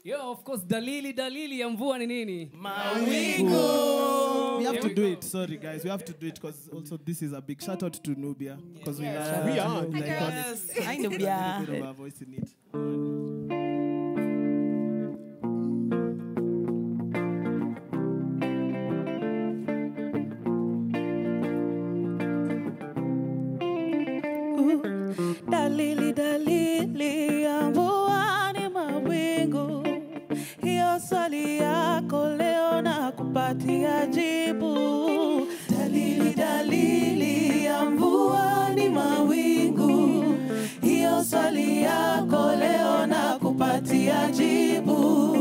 Yo, of course, dalili ya mvua ni nini? Mawingu. We have to do it. Sorry, guys. We have to do it because also this is a big shout out to Nubia because we are. Yes. Hi, Nubia. A bit of our voice in it. Dalili ya mvua ni mawingu. Hiyo swali yako leo na kupatia jibu. Dalili ya mvua ni mawingu. Hiyo swali yako leo na kupatia jibu.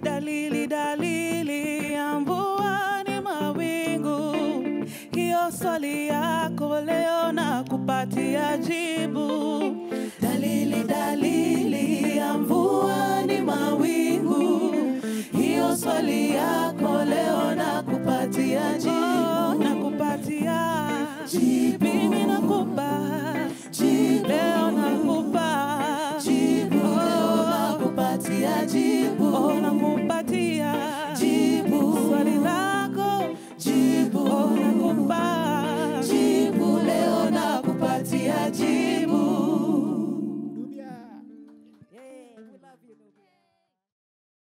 Dalili ya mvua ni mawingu. Hiyo swali yako leo na kupatia jibu. Dalili ya mvua ni mawingu. Hiyo swali yako leo na kupatia jibu. Na kupatia jibu. Mimi nakupa jibu. Leo nakupa jibu. Leo nakupatia jibu. Nakupatia jibu. Swali lako jibu.